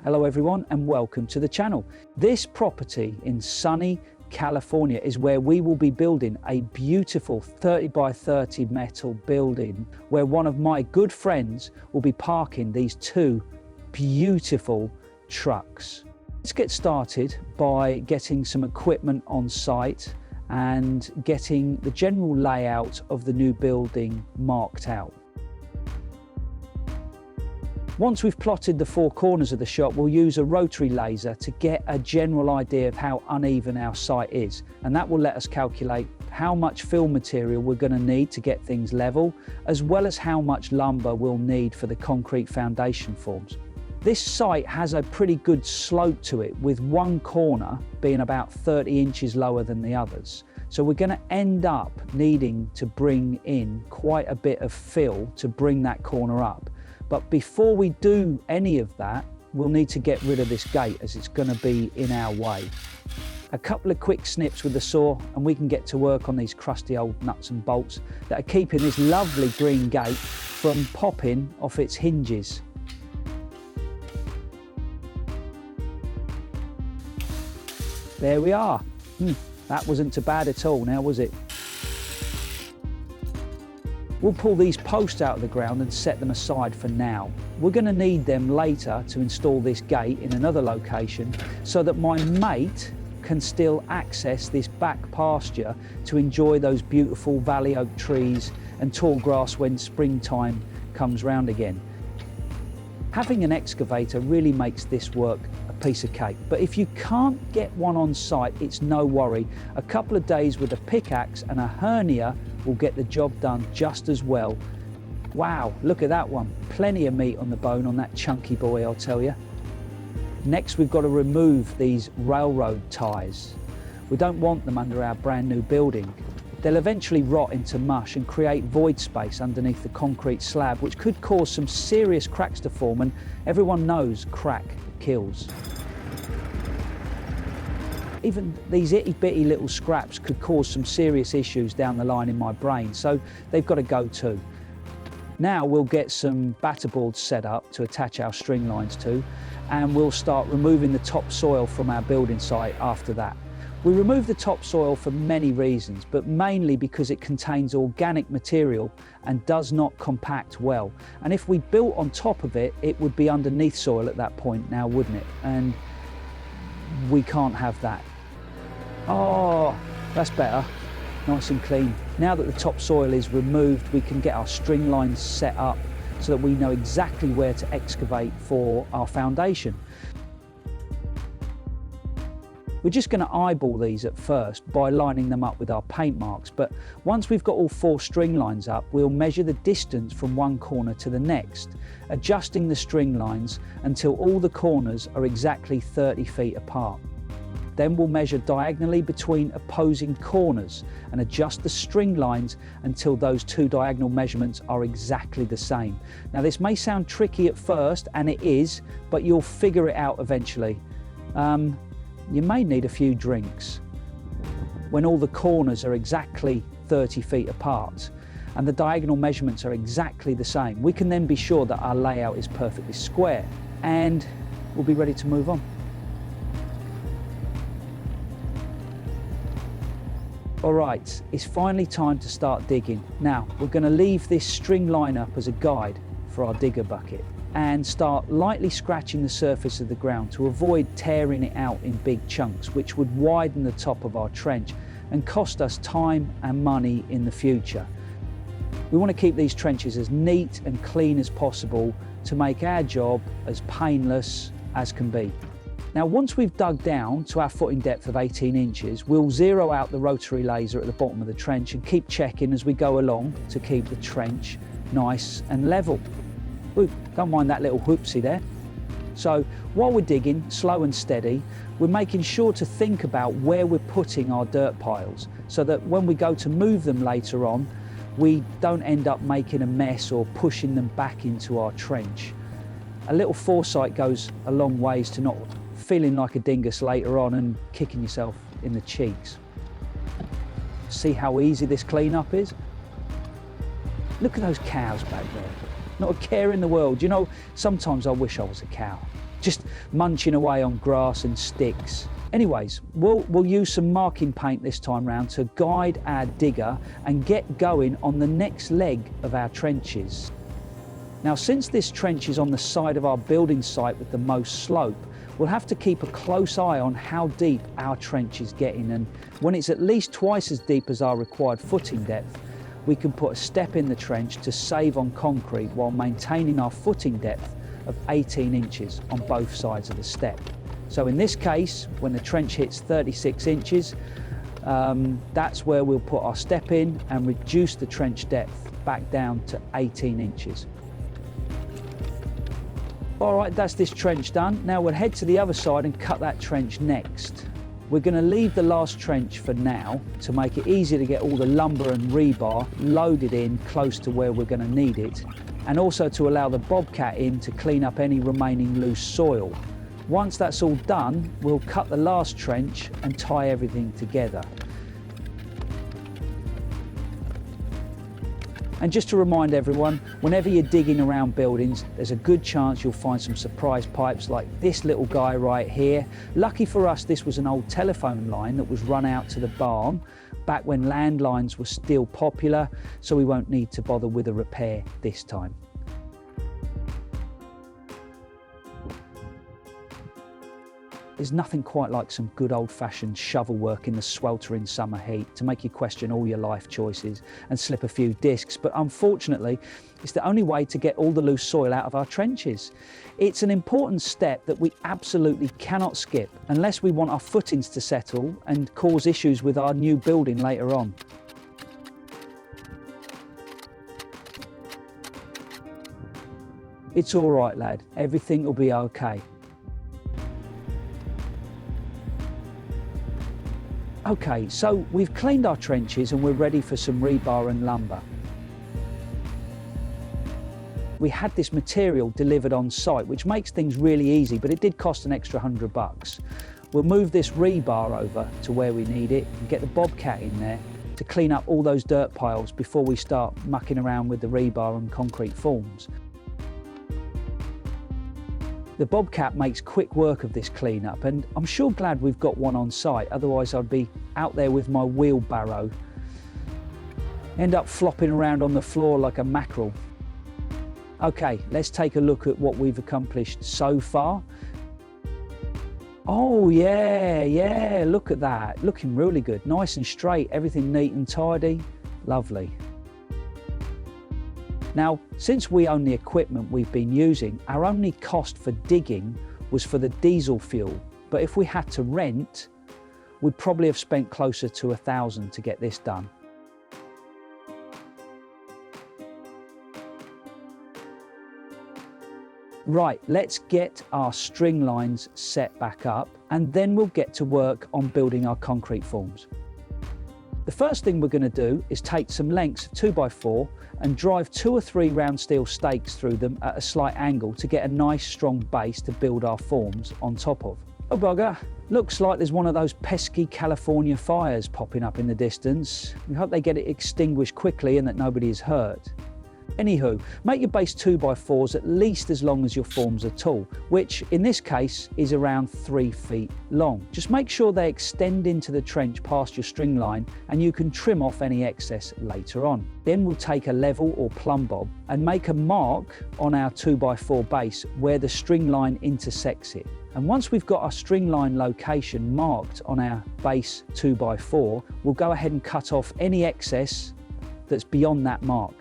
Hello everyone and welcome to the channel. This property in sunny California is where we will be building a beautiful 30 by 30 metal building where one of my good friends will be parking these two beautiful trucks. Let's get started by getting some equipment on site and getting the general layout of the new building marked out. Once we've plotted the four corners of the shop, we'll use a rotary laser to get a general idea of how uneven our site is. And that will let us calculate how much fill material we're going to need to get things level, as well as how much lumber we'll need for the concrete foundation forms. This site has a pretty good slope to it, with one corner being about 30 inches lower than the others. So we're going to end up needing to bring in quite a bit of fill to bring that corner up. But before we do any of that, we'll need to get rid of this gate as it's going to be in our way. A couple of quick snips with the saw and we can get to work on these crusty old nuts and bolts that are keeping this lovely green gate from popping off its hinges. There we are. That wasn't too bad at all now, was it? We'll pull these posts out of the ground and set them aside for now. We're going to need them later to install this gate in another location so that my mate can still access this back pasture to enjoy those beautiful valley oak trees and tall grass when springtime comes round again. Having an excavator really makes this work a piece of cake, but if you can't get one on site, it's no worry. A couple of days with a pickaxe and a hernia will get the job done just as well. Wow, look at that one. Plenty of meat on the bone on that chunky boy, I'll tell you. Next, we've got to remove these railroad ties. We don't want them under our brand new building. They'll eventually rot into mush and create void space underneath the concrete slab, which could cause some serious cracks to form, and everyone knows crack kills. Even these itty bitty little scraps could cause some serious issues down the line in my brain, so they've got to go too. Now we'll get some batter boards set up to attach our string lines to, and we'll start removing the topsoil from our building site after that. We remove the topsoil for many reasons, but mainly because it contains organic material and does not compact well. And if we built on top of it, it would be underneath soil at that point now, wouldn't it? And we can't have that. Oh, that's better. Nice and clean. Now that the topsoil is removed, we can get our string lines set up so that we know exactly where to excavate for our foundation. We're just going to eyeball these at first by lining them up with our paint marks, but once we've got all four string lines up, we'll measure the distance from one corner to the next, adjusting the string lines until all the corners are exactly 30 feet apart. Then we'll measure diagonally between opposing corners and adjust the string lines until those two diagonal measurements are exactly the same. Now this may sound tricky at first, and it is, but you'll figure it out eventually. You may need a few drinks when all the corners are exactly 30 feet apart and the diagonal measurements are exactly the same. We can then be sure that our layout is perfectly square and we'll be ready to move on. All right, it's finally time to start digging. Now, we're going to leave this string line up as a guide for our digger bucket and start lightly scratching the surface of the ground to avoid tearing it out in big chunks, which would widen the top of our trench and cost us time and money in the future. We want to keep these trenches as neat and clean as possible to make our job as painless as can be. Now, once we've dug down to our footing depth of 18 inches, we'll zero out the rotary laser at the bottom of the trench and keep checking as we go along to keep the trench nice and level. Ooh, don't mind that little whoopsie there. So while we're digging, slow and steady, we're making sure to think about where we're putting our dirt piles so that when we go to move them later on, we don't end up making a mess or pushing them back into our trench. A little foresight goes a long ways to not feeling like a dingus later on and kicking yourself in the cheeks. See how easy this cleanup is? Look at those cows back there. Not a care in the world. You know, sometimes I wish I was a cow. just munching away on grass and sticks. Anyways, we'll use some marking paint this time round to guide our digger and get going on the next leg of our trenches. Now, since this trench is on the side of our building site with the most slope, we'll have to keep a close eye on how deep our trench is getting, and when it's at least twice as deep as our required footing depth, we can put a step in the trench to save on concrete while maintaining our footing depth of 18 inches on both sides of the step. So in this case, when the trench hits 36 inches, that's where we'll put our step in and reduce the trench depth back down to 18 inches. All right, that's this trench done. Now we'll head to the other side and cut that trench next. We're going to leave the last trench for now to make it easier to get all the lumber and rebar loaded in close to where we're going to need it, and also to allow the bobcat in to clean up any remaining loose soil. Once that's all done, we'll cut the last trench and tie everything together. And just to remind everyone, whenever you're digging around buildings, there's a good chance you'll find some surprise pipes like this little guy right here. Lucky for us, this was an old telephone line that was run out to the barn back when landlines were still popular, so we won't need to bother with a repair this time. There's nothing quite like some good old-fashioned shovel work in the sweltering summer heat to make you question all your life choices and slip a few discs, but unfortunately, it's the only way to get all the loose soil out of our trenches. It's an important step that we absolutely cannot skip unless we want our footings to settle and cause issues with our new building later on. It's all right, lad. Everything will be okay. Okay, so we've cleaned our trenches and we're ready for some rebar and lumber. We had this material delivered on site, which makes things really easy, but it did cost an extra $100. We'll move this rebar over to where we need it and get the bobcat in there to clean up all those dirt piles before we start mucking around with the rebar and concrete forms. The bobcat makes quick work of this cleanup, and I'm sure glad we've got one on site, otherwise I'd be out there with my wheelbarrow, end up flopping around on the floor like a mackerel. Okay, let's take a look at what we've accomplished so far. Oh yeah, look at that, looking really good, nice and straight, everything neat and tidy, lovely. Now, since we own the equipment we've been using, our only cost for digging was for the diesel fuel. But if we had to rent, we'd probably have spent closer to $1,000 to get this done. Right, let's get our string lines set back up, and then we'll get to work on building our concrete forms. The first thing we're going to do is take some lengths of 2x4 and drive 2 or 3 round steel stakes through them at a slight angle to get a nice strong base to build our forms on top of. Oh bugger, looks like there's one of those pesky California fires popping up in the distance. We hope they get it extinguished quickly and that nobody is hurt. Anywho, make your base 2x4s at least as long as your forms are tall, which in this case is around 3 feet long. Just make sure they extend into the trench past your string line, and you can trim off any excess later on. Then we'll take a level or plumb bob and make a mark on our 2x4 base where the string line intersects it. And once we've got our string line location marked on our base 2x4, we'll go ahead and cut off any excess that's beyond that mark.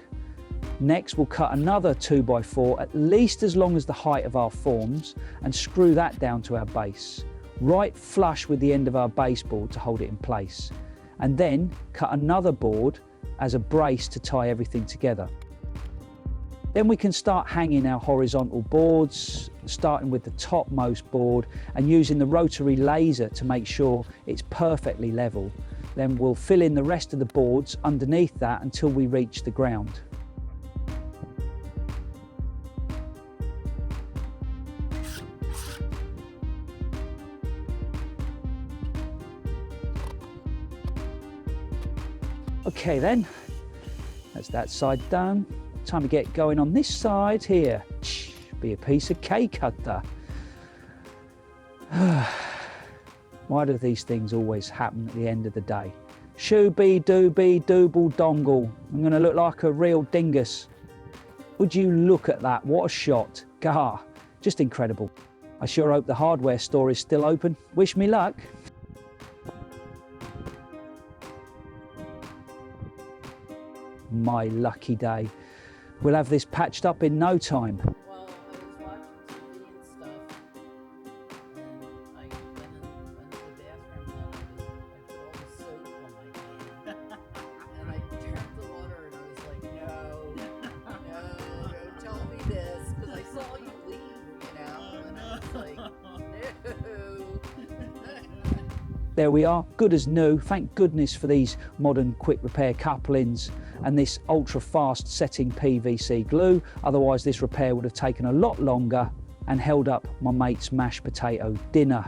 Next, we'll cut another 2x4 at least as long as the height of our forms and screw that down to our base, right flush with the end of our baseboard to hold it in place. And then cut another board as a brace to tie everything together. Then we can start hanging our horizontal boards, starting with the topmost board and using the rotary laser to make sure it's perfectly level. Then we'll fill in the rest of the boards underneath that until we reach the ground. Okay then, that's that side done. Time to get going on this side here. Be a piece of cake cutter. Why do these things always happen at the end of the day? Shooby dooby dooble dongle. I'm going to look like a real dingus. Would you look at that? What a shot. Gah, just incredible. I sure hope the hardware store is still open. Wish me luck. My lucky day. We'll have this patched up in no time. Well, I was watching TV and stuff, and I went into the bathroom and I put all the soap on my hand, and I turned the water and I was like, no, don't tell me this, because I saw you leave, and I was like, no. There we are, good as new. Thank goodness for these modern quick repair couplings and this ultra fast setting PVC glue. Otherwise this repair would have taken a lot longer and held up my mate's mashed potato dinner.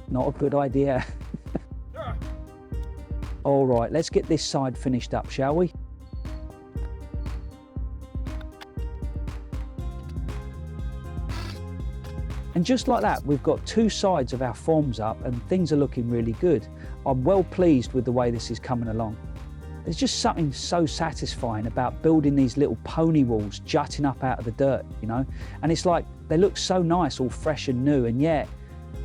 Not a good idea. All right, let's get this side finished up, shall we? And just like that, we've got two sides of our forms up and things are looking really good. I'm well pleased with the way this is coming along. There's just something so satisfying about building these little pony walls jutting up out of the dirt, you know? And it's like, they look so nice, all fresh and new, and yet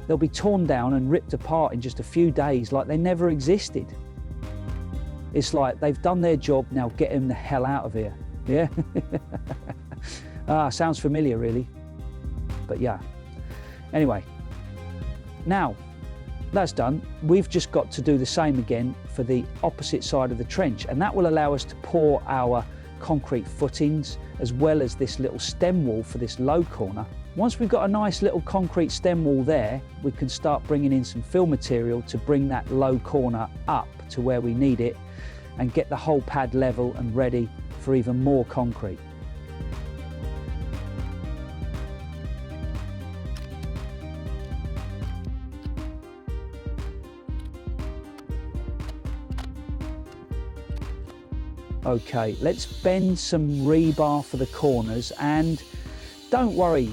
they'll be torn down and ripped apart in just a few days like they never existed. It's like they've done their job, now get them the hell out of here, yeah? Sounds familiar really, but yeah. Anyway, now that's done, we've just got to do the same again for the opposite side of the trench, and that will allow us to pour our concrete footings as well as this little stem wall for this low corner. Once we've got a nice little concrete stem wall there, we can start bringing in some fill material to bring that low corner up to where we need it and get the whole pad level and ready for even more concrete. Okay, let's bend some rebar for the corners, and don't worry,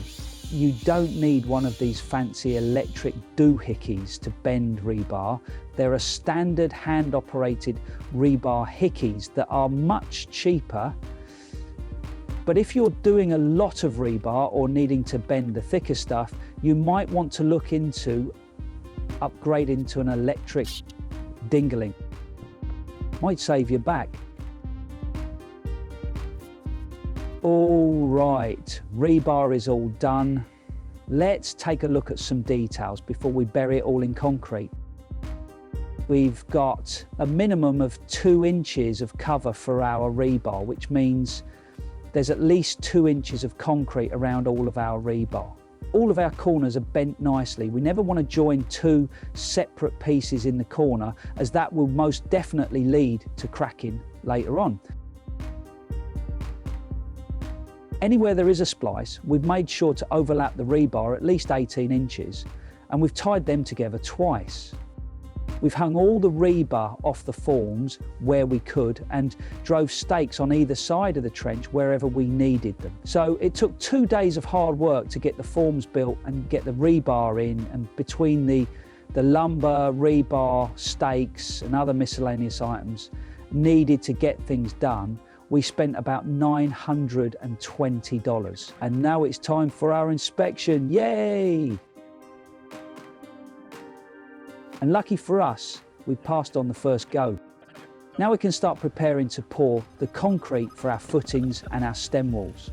you don't need one of these fancy electric doohickeys to bend rebar. There are standard hand-operated rebar hickeys that are much cheaper, but if you're doing a lot of rebar or needing to bend the thicker stuff, you might want to look into upgrading to an electric dingling. Might save you back. All right, rebar is all done. Let's take a look at some details before we bury it all in concrete. We've got a minimum of 2 inches of cover for our rebar, which means there's at least 2 inches of concrete around all of our rebar. All of our corners are bent nicely. We never want to join 2 separate pieces in the corner, as that will most definitely lead to cracking later on. Anywhere there is a splice, we've made sure to overlap the rebar at least 18 inches, and we've tied them together twice. We've hung all the rebar off the forms where we could and drove stakes on either side of the trench wherever we needed them. So it took 2 days of hard work to get the forms built and get the rebar in, and between the lumber, rebar, stakes and other miscellaneous items needed to get things done, we spent about $920. And now it's time for our inspection, yay! And lucky for us, we passed on the first go. Now we can start preparing to pour the concrete for our footings and our stem walls.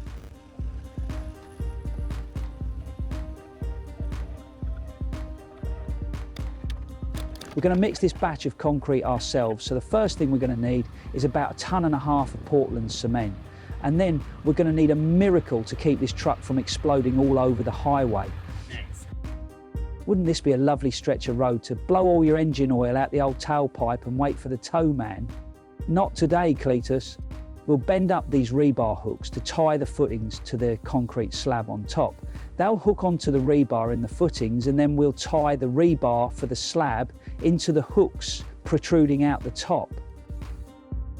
We're going to mix this batch of concrete ourselves, so the first thing we're going to need is about 1.5 tons of Portland cement. And then we're going to need a miracle to keep this truck from exploding all over the highway. Nice. Wouldn't this be a lovely stretch of road to blow all your engine oil out the old tailpipe and wait for the tow man? Not today, Cletus. We'll bend up these rebar hooks to tie the footings to the concrete slab on top. They'll hook onto the rebar in the footings, and then we'll tie the rebar for the slab into the hooks protruding out the top.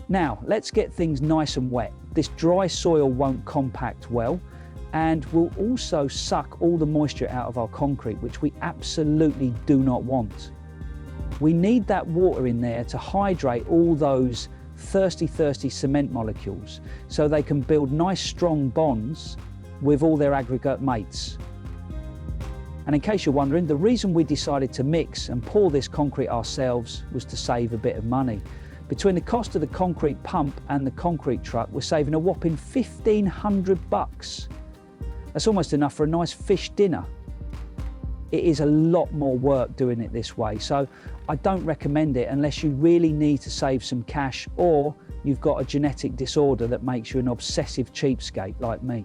Now, let's get things nice and wet. This dry soil won't compact well, and will also suck all the moisture out of our concrete, which we absolutely do not want. We need that water in there to hydrate all those thirsty cement molecules so they can build nice strong bonds with all their aggregate mates. And in case you're wondering, the reason we decided to mix and pour this concrete ourselves was to save a bit of money. Between the cost of the concrete pump and the concrete truck, we're saving a whopping $1,500. That's almost enough for a nice fish dinner. It is a lot more work doing it this way, so I don't recommend it unless you really need to save some cash or you've got a genetic disorder that makes you an obsessive cheapskate like me.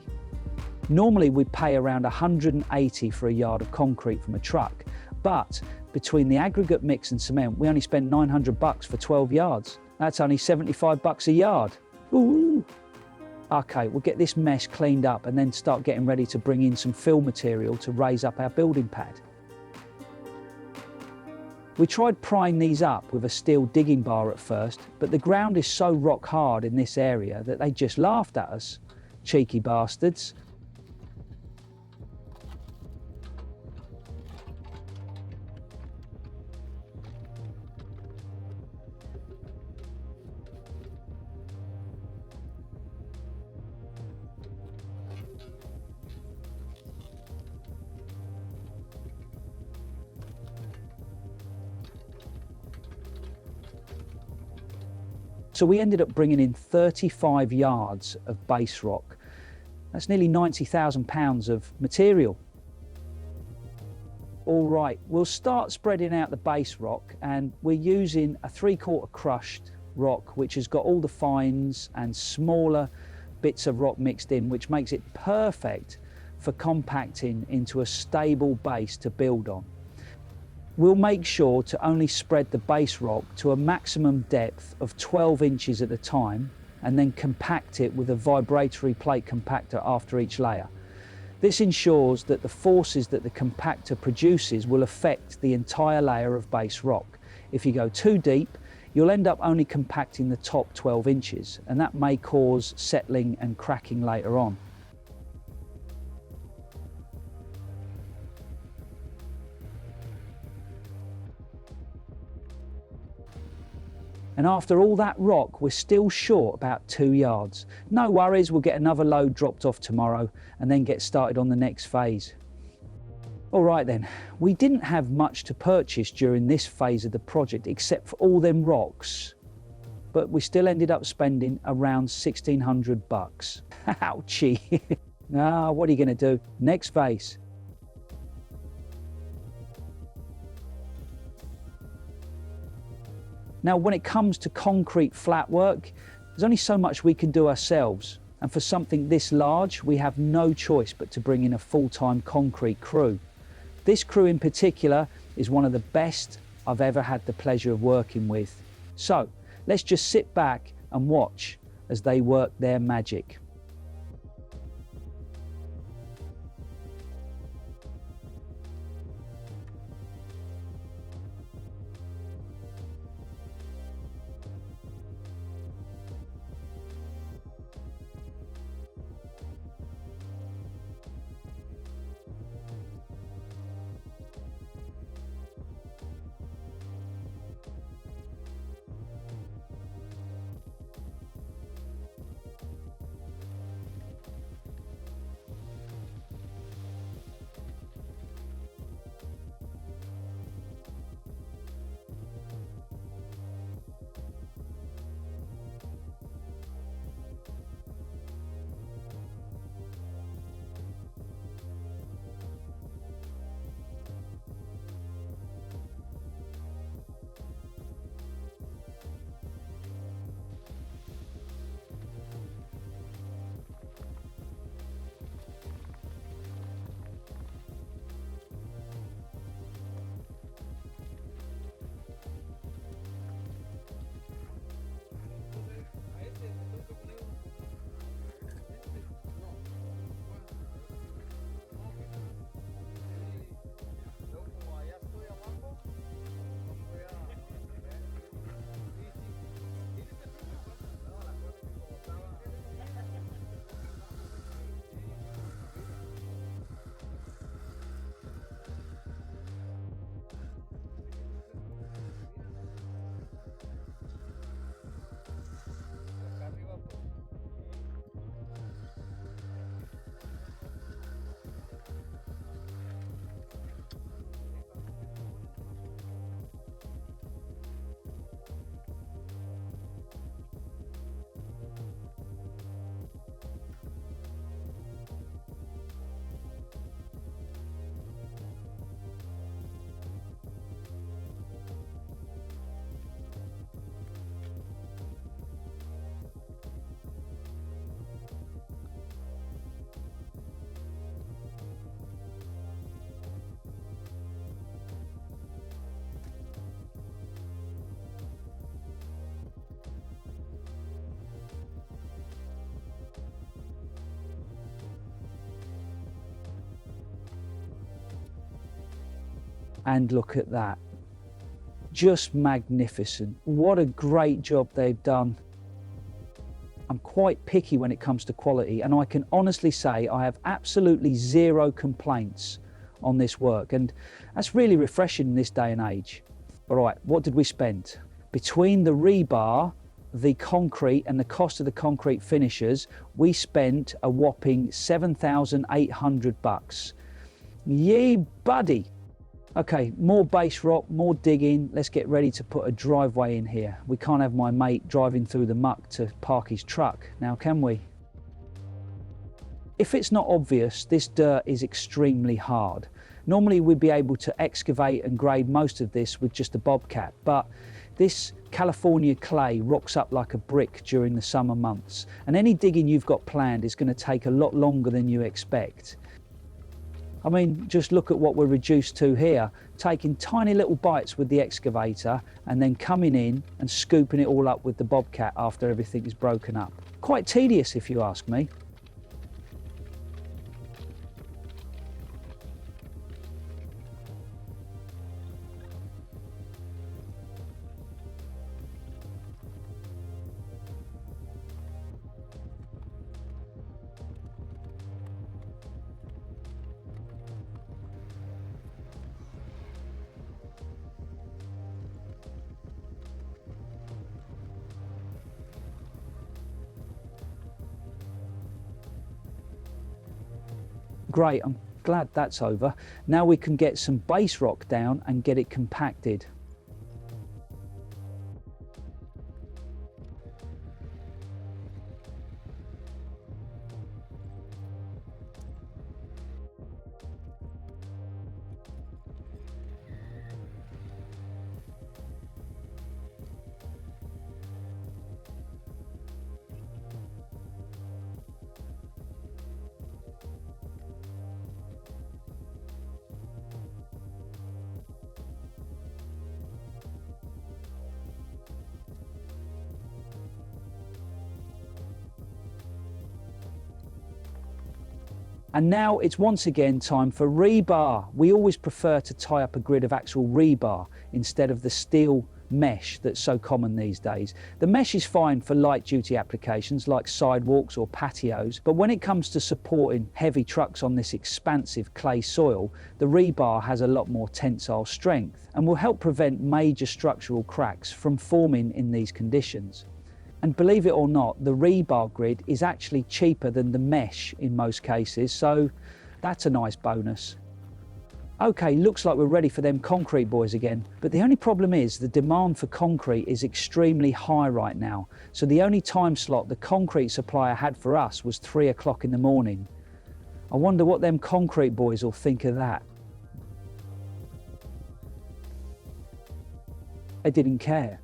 Normally we'd pay around $180 for a yard of concrete from a truck, but between the aggregate mix and cement, we only spent $900 for 12 yards. That's only $75 a yard. Ooh. Okay, we'll get this mess cleaned up and then start getting ready to bring in some fill material to raise up our building pad. We tried prying these up with a steel digging bar at first, but the ground is so rock hard in this area that they just laughed at us. Cheeky bastards. So we ended up bringing in 35 yards of base rock. That's nearly 90,000 pounds of material. All right, we'll start spreading out the base rock, and we're using a 3/4 crushed rock, which has got all the fines and smaller bits of rock mixed in, which makes it perfect for compacting into a stable base to build on. We'll make sure to only spread the base rock to a maximum depth of 12 inches at a time, and then compact it with a vibratory plate compactor after each layer. This ensures that the forces that the compactor produces will affect the entire layer of base rock. If you go too deep, you'll end up only compacting the top 12 inches, and that may cause settling and cracking later on. And after all that rock, we're still short about 2 yards. No worries, we'll get another load dropped off tomorrow and then get started on the next phase. All right then, we didn't have much to purchase during this phase of the project except for all them rocks, but we still ended up spending around $1,600. Ouchie. Ah, what are you gonna do? Next phase. Now, when it comes to concrete flat work, there's only so much we can do ourselves. And for something this large, we have no choice but to bring in a full-time concrete crew. This crew in particular is one of the best I've ever had the pleasure of working with. So let's just sit back and watch as they work their magic. And look at that. Just magnificent. What a great job they've done. I'm quite picky when it comes to quality, and I can honestly say I have absolutely zero complaints on this work, and that's really refreshing in this day and age. All right, what did we spend? Between the rebar, the concrete, and the cost of the concrete finishers, we spent a whopping $7,800. Yee buddy. Okay, more base rock, more digging. Let's get ready to put a driveway in here. We can't have my mate driving through the muck to park his truck, now can we? If it's not obvious, this dirt is extremely hard. Normally we'd be able to excavate and grade most of this with just a bobcat, but this California clay rocks up like a brick during the summer months, and any digging you've got planned is going to take a lot longer than you expect. I mean, just look at what we're reduced to here, taking tiny little bites with the excavator and then coming in and scooping it all up with the bobcat after everything is broken up. Quite tedious if you ask me. Great, I'm glad that's over. Now we can get some base rock down and get it compacted. And now it's once again time for rebar. We always prefer to tie up a grid of actual rebar instead of the steel mesh that's so common these days. The mesh is fine for light duty applications like sidewalks or patios, but when it comes to supporting heavy trucks on this expansive clay soil, the rebar has a lot more tensile strength and will help prevent major structural cracks from forming in these conditions. And believe it or not, the rebar grid is actually cheaper than the mesh in most cases, so that's a nice bonus. Okay, looks like we're ready for them concrete boys again, but the only problem is the demand for concrete is extremely high right now, so the only time slot the concrete supplier had for us was 3 o'clock in the morning. I wonder what them concrete boys will think of that. They didn't care.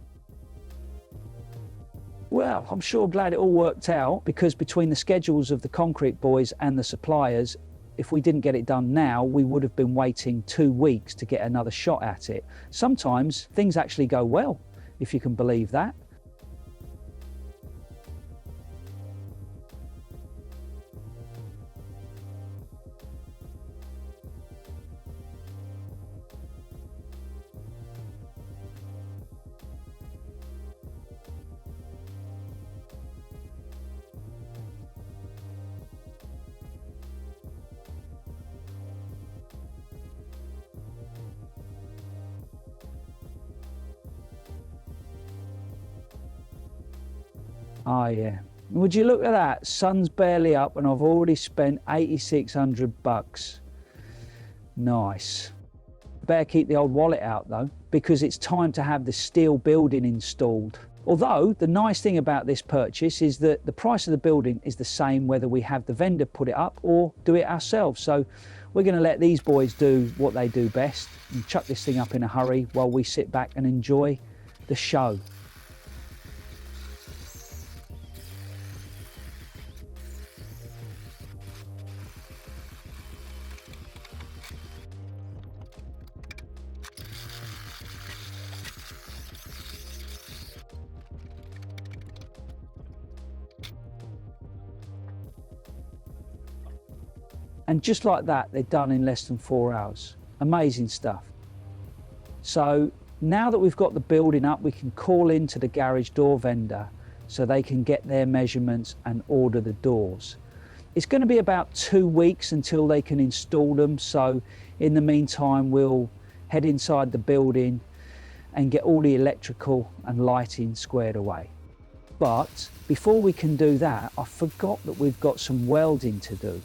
Well, I'm sure glad it all worked out, because between the schedules of the concrete boys and the suppliers, if we didn't get it done now, we would have been waiting 2 weeks to get another shot at it. Sometimes things actually go well, if you can believe that. Oh yeah, would you look at that? Sun's barely up and I've already spent $8,600. Nice. Better keep the old wallet out though, because it's time to have the steel building installed. Although the nice thing about this purchase is that the price of the building is the same whether we have the vendor put it up or do it ourselves. So we're going to let these boys do what they do best and chuck this thing up in a hurry while we sit back and enjoy the show. And just like that, they're done in less than 4 hours. Amazing stuff. So now that we've got the building up, we can call into the garage door vendor so they can get their measurements and order the doors. It's going to be about 2 weeks until they can install them, so in the meantime we'll head inside the building and get all the electrical and lighting squared away. But before we can do that, I forgot that we've got some welding to do.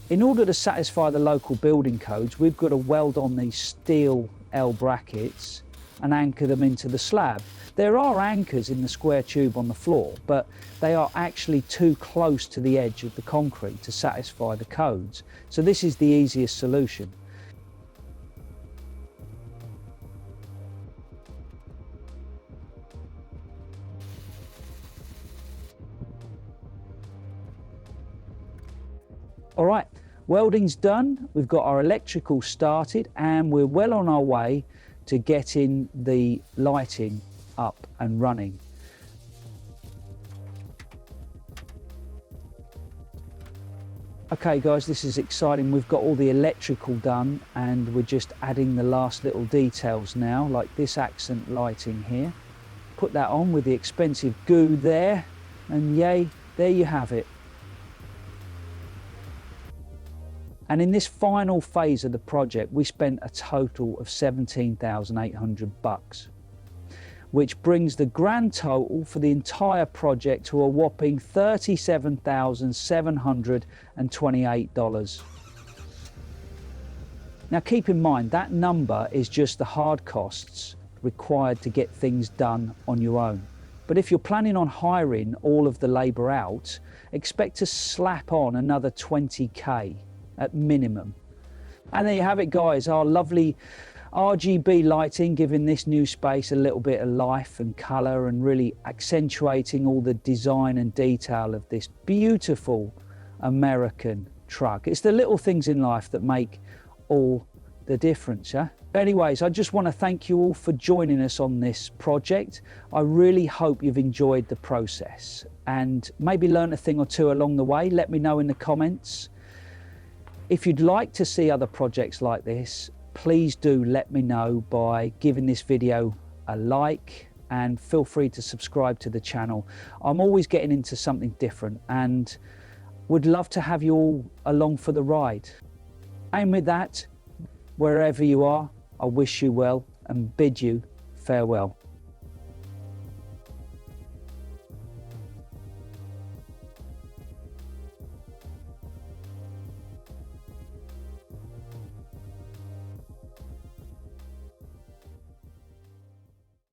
In order to satisfy the local building codes, we've got to weld on these steel L brackets and anchor them into the slab. There are anchors in the square tube on the floor, but they are actually too close to the edge of the concrete to satisfy the codes. So this is the easiest solution. All right, welding's done. We've got our electrical started and we're well on our way to getting the lighting up and running. Okay guys, this is exciting. We've got all the electrical done and we're just adding the last little details now, like this accent lighting here. Put that on with the expensive goo there, and yay, there you have it. And in this final phase of the project, we spent a total of $17,800, which brings the grand total for the entire project to a whopping $37,728. Now keep in mind, that number is just the hard costs required to get things done on your own. But if you're planning on hiring all of the labour out, expect to slap on another 20K. At minimum. And there you have it guys, our lovely RGB lighting, giving this new space a little bit of life and colour and really accentuating all the design and detail of this beautiful American truck. It's the little things in life that make all the difference, yeah? Anyways, I just want to thank you all for joining us on this project. I really hope you've enjoyed the process and maybe learned a thing or two along the way. Let me know in the comments. If you'd like to see other projects like this, please do let me know by giving this video a like and feel free to subscribe to the channel. I'm always getting into something different and would love to have you all along for the ride. And with that, wherever you are, I wish you well and bid you farewell.